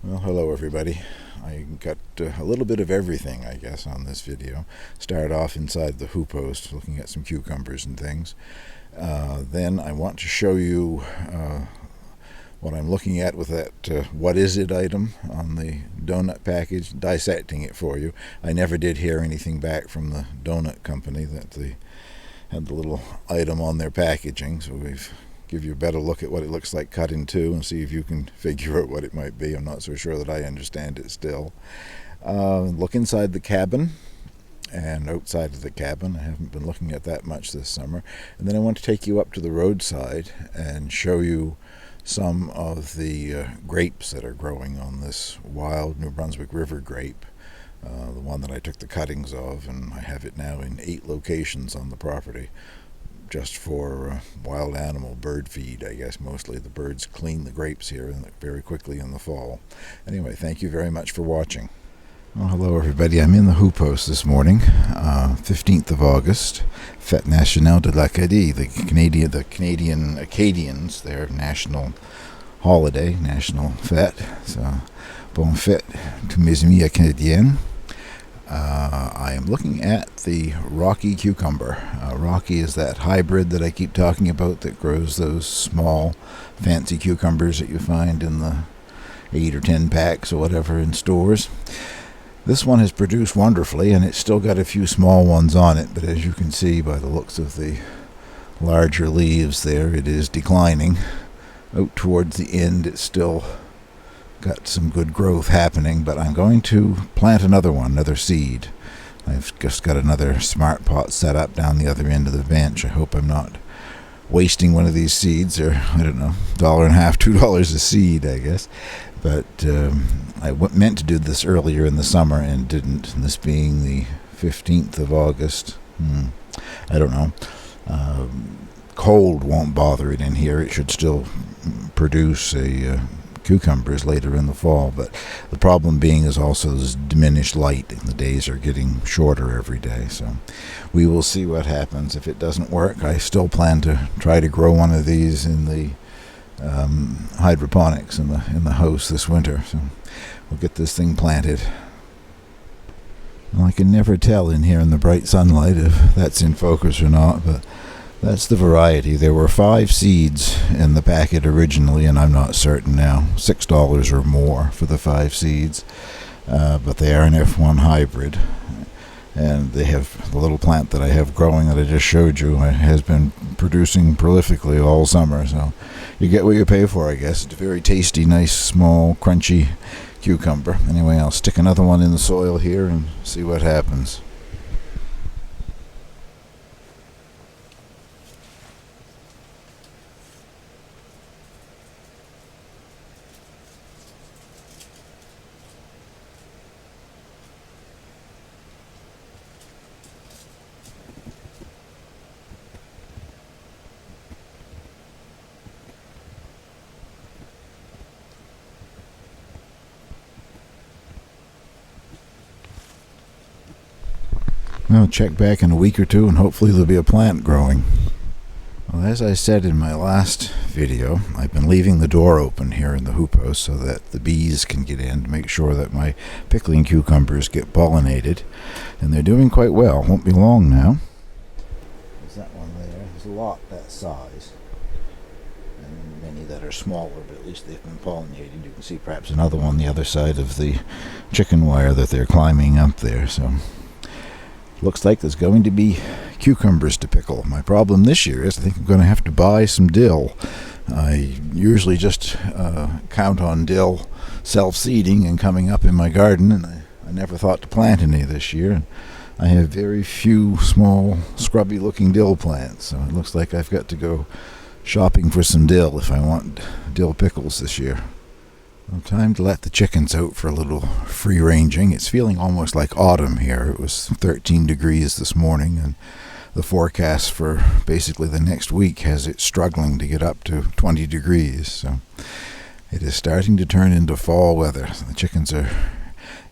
Well, hello everybody. I got a little bit of everything, I guess, on this video. Started off inside the hoop post, looking at some cucumbers and things. Then I want to show you what I'm looking at with that what is it item on the donut package, dissecting it for you. I never did hear anything back from the donut company that they had the little item on their packaging, so we've give you a better look at what it looks like cut in two and see if you can figure out what it might be. I'm not so sure that I understand it still. Look inside the cabin and outside of the cabin. I haven't been looking at that much this summer. And then I want to take you up to the roadside and show you some of the grapes that are growing on this wild New Brunswick River grape. The one that I took the cuttings of, and I have it now in 8 locations on the property, just for wild animal bird feed, I guess. Mostly the birds clean the grapes here very quickly in the fall. Anyway, thank you very much for watching. Well, hello everybody. I'm in the hoop post this morning, 15th of August, Fête Nationale de l'Acadie, the Canadian Acadians, their national holiday, national fête. So, bonne fête to mes amis acadiens. I am looking at the Rocky cucumber. Rocky is that hybrid that I keep talking about that grows those small fancy cucumbers that you find in the 8 or 10 packs or whatever in stores. This one has produced wonderfully, and it's still got a few small ones on it, but as you can see by the looks of the larger leaves there, it is declining. Out towards the end, it's still got some good growth happening, but I'm going to plant another seed. I've just got another smart pot set up down the other end of the bench. I hope I'm not wasting one of these seeds. They're, I don't know, $1.50, $2 a seed, I guess. But I meant to do this earlier in the summer and didn't. And this being the 15th of August, I don't know. Cold won't bother it in here. It should still produce cucumbers later in the fall, but the problem being is also this diminished light, and the days are getting shorter every day, so we will see what happens. If it doesn't work, I still plan to try to grow one of these in the hydroponics in the house this winter, so we'll get this thing planted. Well, I can never tell in here in the bright sunlight if that's in focus or not, but that's the variety. There were 5 seeds in the packet originally, and I'm not certain now. $6 or more for the 5 seeds. But they are an F1 hybrid. And they have the little plant that I have growing that I just showed you has been producing prolifically all summer. So you get what you pay for, I guess. It's a very tasty, nice, small, crunchy cucumber. Anyway, I'll stick another one in the soil here and see what happens. I'll check back in a week or two and hopefully there'll be a plant growing. Well, as I said in my last video, I've been leaving the door open here in the hoop house so that the bees can get in to make sure that my pickling cucumbers get pollinated. And they're doing quite well. Won't be long now. There's that one there. There's a lot that size. And many that are smaller, but at least they've been pollinated. You can see perhaps another one on the other side of the chicken wire that they're climbing up there. So looks like there's going to be cucumbers to pickle. My problem this year is I think I'm going to have to buy some dill. I usually just count on dill self-seeding and coming up in my garden, and I never thought to plant any this year. And I have very few small, scrubby-looking dill plants, so it looks like I've got to go shopping for some dill if I want dill pickles this year. Well, time to let the chickens out for a little free ranging. It's feeling almost like autumn here. It was 13 degrees this morning, and the forecast for basically the next week has it struggling to get up to 20 degrees. So it is starting to turn into fall weather. The chickens are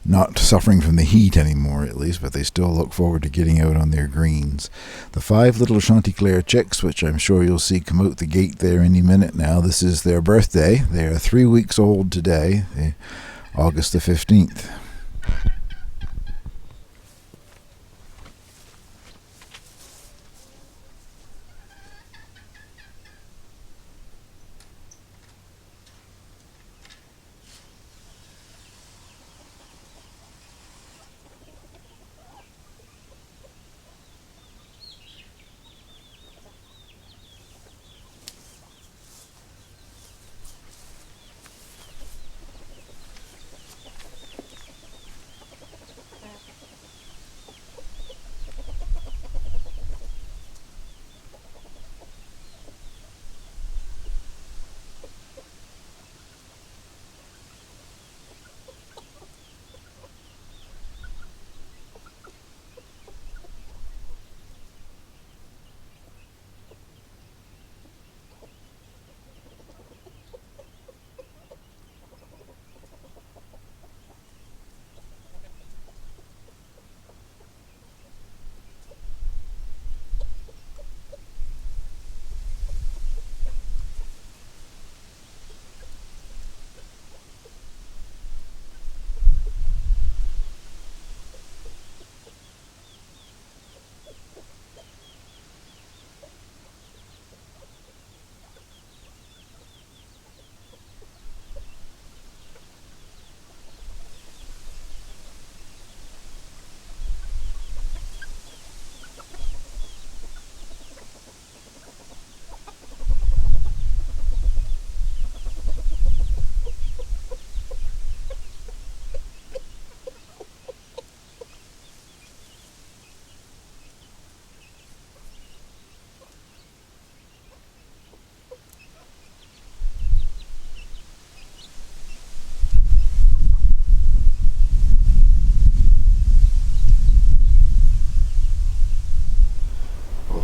not suffering from the heat anymore, at least, but they still look forward to getting out on their greens. The 5 little Chanteclair chicks, which I'm sure you'll see come out the gate there any minute now, this is their birthday. They are 3 weeks old today. They August the 15th.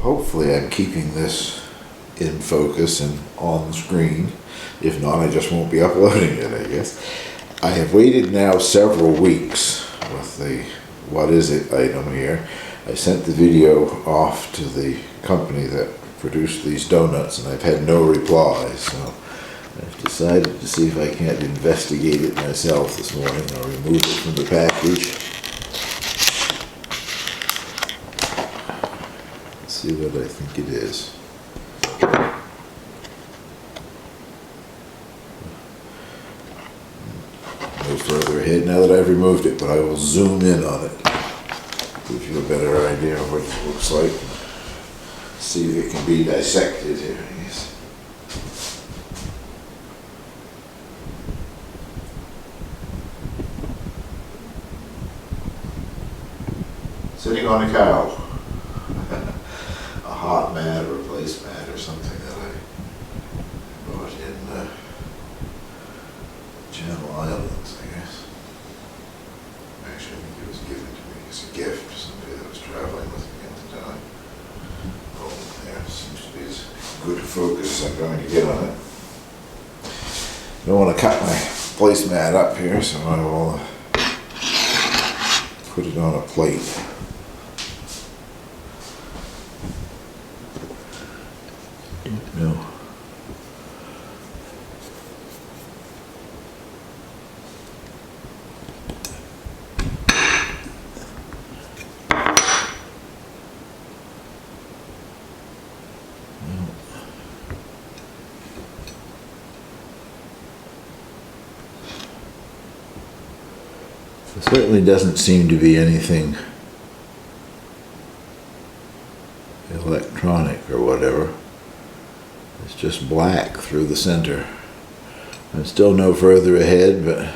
Hopefully I'm keeping this in focus and on screen. If not, I just won't be uploading it, I guess. I have waited now several weeks with the what is it item here. I sent the video off to the company that produced these donuts and I've had no reply, so I've decided to see if I can't investigate it myself this morning. I'll remove it from the package. See what I think it is. No further ahead now that I've removed it, but I will zoom in on it. Give you a better idea of what it looks like. See if it can be dissected here, I guess. Sitting on a cow. Hot mat or a place mat or something that I bought in Channel Islands, I guess. Actually, I think it was given to me as a gift to somebody that was traveling with me at the time. Oh, there seems to be as good a focus as I'm going to get on it. I don't want to cut my placemat up here, so I will put it on a plate. No. There certainly doesn't seem to be anything electronic or whatever. It's just black through the center. I'm still no further ahead, but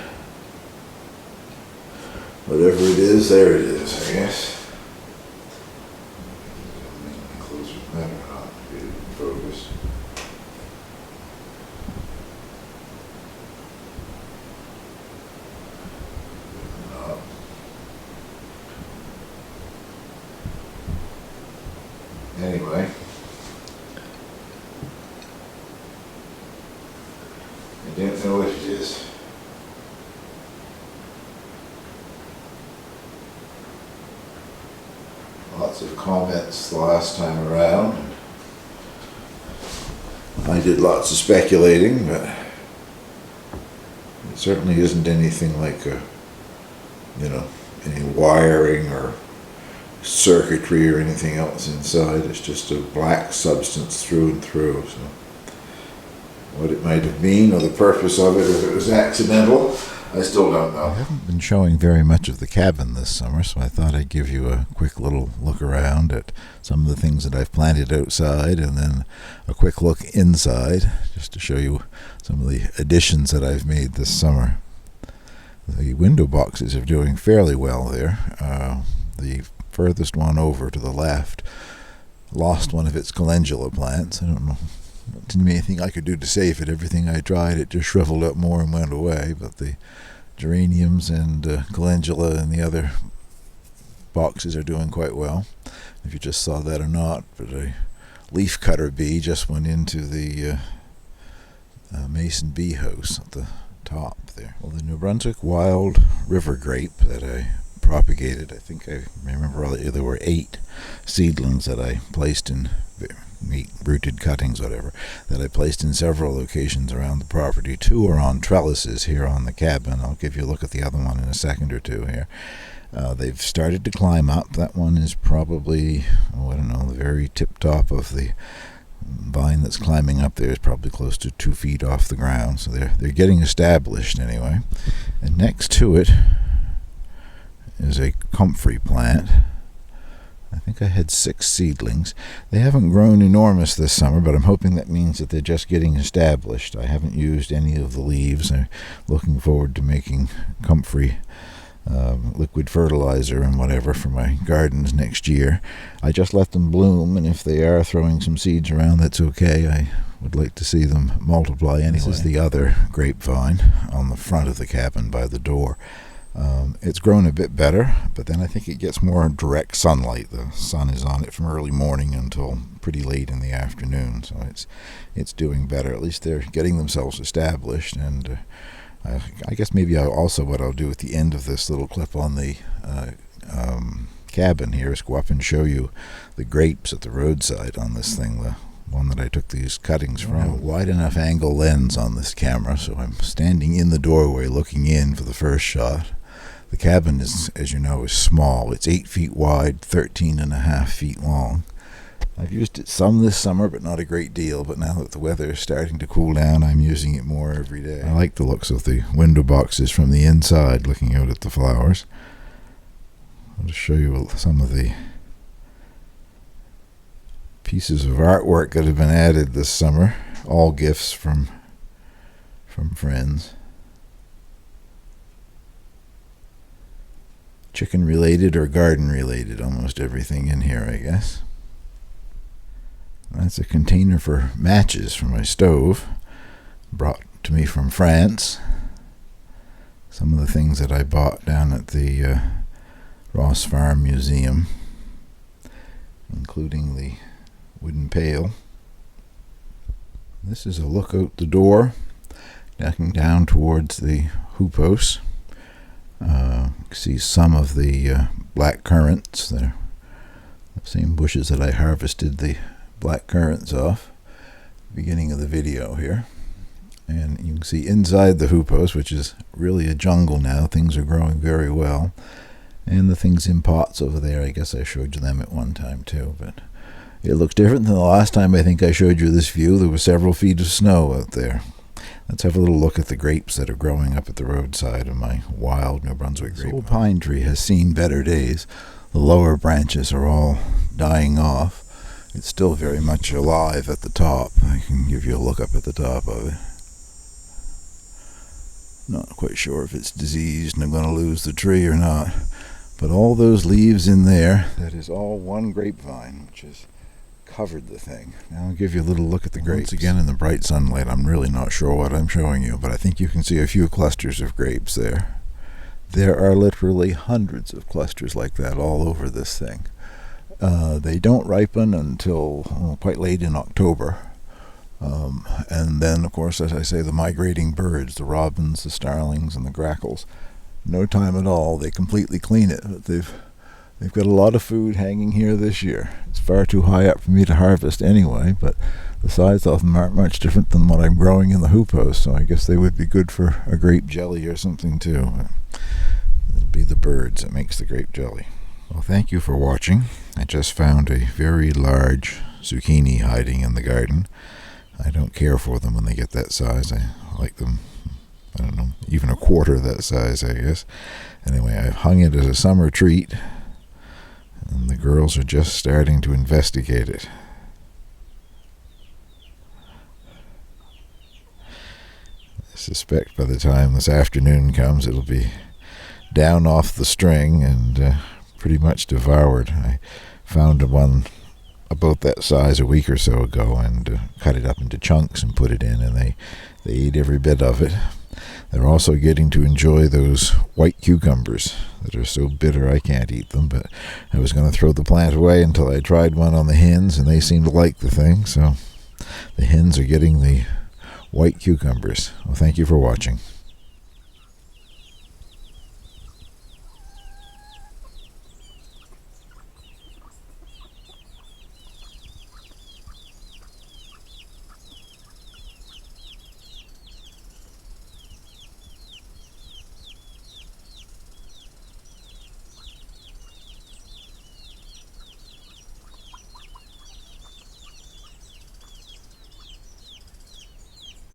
whatever it is, there it is, I guess. Closer than that or not, get it in focus. Anyway. I don't know what it is. Lots of comments the last time around. I did lots of speculating, but it's certainly isn't anything like any wiring or circuitry or anything else inside. It's just a black substance through and through. So what it might have been, or the purpose of it, if it was accidental, I still don't know. I haven't been showing very much of the cabin this summer, so I thought I'd give you a quick little look around at some of the things that I've planted outside, and then a quick look inside, just to show you some of the additions that I've made this summer. The window boxes are doing fairly well there. The furthest one over to the left lost one of its calendula plants. I don't know. It didn't be anything I could do to save it. Everything I tried, it just shriveled up more and went away. But the geraniums and calendula and the other boxes are doing quite well. If you just saw that or not, but a leaf cutter bee just went into the mason bee house at the top there. Well, the New Brunswick wild river grape that I propagated, I think I remember there were 8 seedlings that I placed in 8 rooted cuttings, whatever, that I placed in several locations around the property. 2 are on trellises here on the cabin. I'll give you a look at the other one in a second or two here. They've started to climb up. That one is probably, I don't know, the very tip top of the vine that's climbing up there is probably close to 2 feet off the ground. So they're getting established anyway. And next to it is a comfrey plant. I think I had 6 seedlings. They haven't grown enormous this summer, but I'm hoping that means that they're just getting established. I haven't used any of the leaves. I'm looking forward to making comfrey liquid fertilizer and whatever for my gardens next year. I just let them bloom, and if they are throwing some seeds around, that's okay. I would like to see them multiply anyway. This is the other grapevine on the front of the cabin by the door. It's grown a bit better, but then I think it gets more direct sunlight. The sun is on it from early morning until pretty late in the afternoon, so it's doing better. At least they're getting themselves established, and I guess maybe what I'll do at the end of this little clip on the cabin here is go up and show you the grapes at the roadside on this thing, the one that I took these cuttings from. I have a wide enough angle lens on this camera, so I'm standing in the doorway looking in for the first shot. The cabin is, as you know, is small. It's 8 feet wide, 13.5 feet long. I've used it some this summer, but not a great deal. But now that the weather is starting to cool down, I'm using it more every day. I like the looks of the window boxes from the inside, looking out at the flowers. I'll just show you some of the pieces of artwork that have been added this summer. All gifts from friends. Chicken related or garden related, almost everything in here, I guess. That's a container for matches for my stove, brought to me from France. Some of the things that I bought down at the Ross Farm Museum, including the wooden pail. This is a look out the door, looking down towards the hoop house. You see some of the black currants. They're the same bushes that I harvested the black currants off at the beginning of the video here. And you can see inside the hoop house, which is really a jungle now. Things are growing very well. And the things in pots over there, I guess I showed you them at one time too, but it looks different than the last time I think I showed you this view. There were several feet of snow out there. Let's have a little look at the grapes that are growing up at the roadside of my wild New Brunswick grape. This old pine tree has seen better days. The lower branches are all dying off. It's still very much alive at the top. I can give you a look up at the top of it. Not quite sure if it's diseased and I'm going to lose the tree or not. But all those leaves in there, that is all one grapevine, which has covered the thing. Now I'll give you a little look at the grapes. Once again, in the bright sunlight, I'm really not sure what I'm showing you, but I think you can see a few clusters of grapes there. There are literally hundreds of clusters like that all over this thing. They don't ripen until quite late in October. And then, of course, as I say, the migrating birds, the robins, the starlings, and the grackles, no time at all, they completely clean it. But they've They've got a lot of food hanging here this year. It's far too high up for me to harvest anyway, but the size of them aren't much different than what I'm growing in the hoop house, so I guess they would be good for a grape jelly or something too. It'll be the birds that makes the grape jelly. Well, thank you for watching. I just found a very large zucchini hiding in the garden. I don't care for them when they get that size. I like them, I don't know, even a quarter that size, I guess. Anyway, I've hung it as a summer treat, and the girls are just starting to investigate it. I suspect by the time this afternoon comes, it'll be down off the string and pretty much devoured. I found one about that size a week or so ago and cut it up into chunks and put it in, and they ate every bit of it. They're also getting to enjoy those white cucumbers that are so bitter I can't eat them, but I was going to throw the plant away until I tried one on the hens, and they seemed to like the thing, so the hens are getting the white cucumbers. Well, thank you for watching.